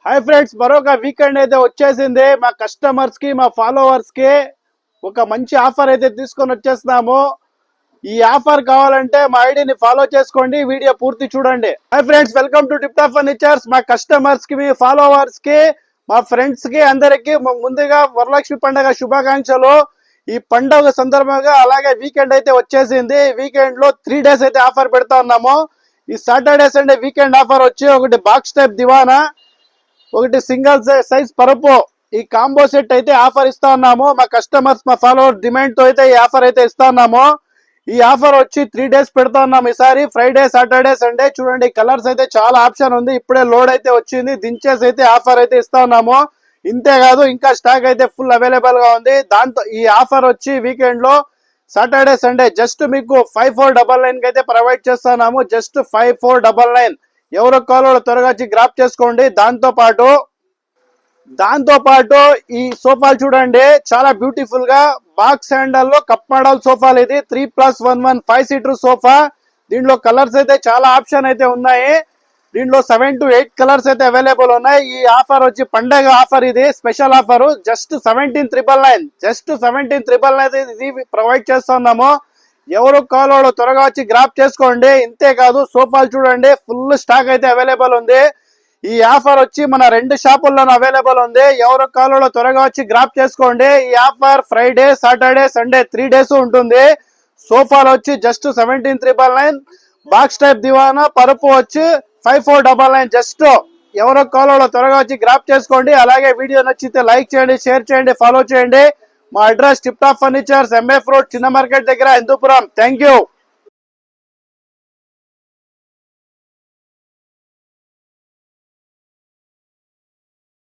Hi friends, మరొక weekend అయితే వచ్చేసింది. మా కస్టమర్స్ కి మా ఫాలోవర్స్ కి ఒక మంచి ఆఫర్ అయితే తీసుకొని వచ్చేస్తున్నాము. ఈ ఆఫర్ కావాలంటే మా ఐడిని ఫాలో చేసుకోండి, వీడియో పూర్తి చూడండి. Hi friends, welcome to tip top furnitures. మా కస్టమర్స్ కి, మీ ఫాలోవర్స్ కి, మా ఫ్రెండ్స్ కి అందరికి ముందుగా వరలక్ష్మి పండుగ శుభాకాంక్షలు. ఈ పండుగ సందర్భంగా అలాగే వీకెండ్ అయితే వచ్చేసింది. వీకెండ్ లో 3 days అయితే ఆఫర్ పెడతా ఉన్నాము. ఈ సాటర్డే సండే వీకెండ్ ఆఫర్ వచ్చి ఒకటి బాక్స్ టైప్ దివానా, ఒకటి సింగిల్ సైజ్ పరుపు, ఈ కాంబో సెట్ అయితే ఆఫర్ ఇస్తా ఉన్నాము. మా కస్టమర్స్, మా ఫాలోవర్ డిమాండ్ తో అయితే ఈ ఆఫర్ అయితే ఇస్తా ఉన్నాము. ఈ ఆఫర్ వచ్చి 3 days పెడతా ఉన్నాము. ఈసారి ఫ్రైడే, సాటర్డే, సండే. చూడండి, కలర్స్ అయితే చాలా ఆప్షన్ ఉంది. ఇప్పుడే లోడ్ అయితే వచ్చింది, దించేసి అయితే ఆఫర్ అయితే ఇస్తా ఉన్నాము. ఇంతేకాదు, ఇంకా స్టాక్ అయితే ఫుల్ అవైలబుల్ గా ఉంది. దాంతో ఈ ఆఫర్ వచ్చి వీకెండ్ లో సాటర్డే సండే జస్ట్ మీకు 5499 కి అయితే ప్రొవైడ్ చేస్తున్నాము. జస్ట్ 5499. ఎవరు కావాలో త్వరగా వచ్చి గ్రాప్ చేసుకోండి. దాంతో పాటు ఈ సోఫాలు చూడండి, చాలా బ్యూటిఫుల్ గా బాక్స్ హ్యాండల్ లో కప్ మోడల్ సోఫాలు. ఇది 3+1 5 సీటర్ సోఫా. దీంట్లో కలర్స్ అయితే చాలా ఆప్షన్ అయితే ఉన్నాయి. దీంట్లో 7 to 8 కలర్స్ అయితే అవైలబుల్ ఉన్నాయి. ఈ ఆఫర్ వచ్చి పండగ ఆఫర్, ఇది స్పెషల్ ఆఫర్. జస్ట్ 17,999. జస్ట్ 17,999 ఇది ప్రొవైడ్ చేస్తున్నాము. ఎవరు కావాలో త్వరగా వచ్చి గ్రాప్ చేసుకోండి. ఇంతేకాదు, సోఫాలు చూడండి, ఫుల్ స్టాక్ అయితే అవైలబుల్ ఉంది. ఈ ఆఫర్ వచ్చి మన 2 షాపుల్లోనూ అవైలబుల్ ఉంది. ఎవరు కావాలో త్వరగా వచ్చి గ్రాప్ చేసుకోండి. ఈ offer Friday, Saturday, Sunday 3 days ఉంటుంది. సోఫాలు వచ్చి జస్ట్ 17,999. బాక్స్ టైప్ దివానా, పరుపు వచ్చి 5499. జస్ట్ ఎవరు కావాలో త్వరగా వచ్చి గ్రాప్ చేసుకోండి. అలాగే వీడియో నచ్చితే లైక్ చేయండి, షేర్ చేయండి, ఫాలో చేయండి. మా address tip top furnitures, MF road, చిన్న మార్కెట్ దగ్గర, హిందూపురం. Thank you.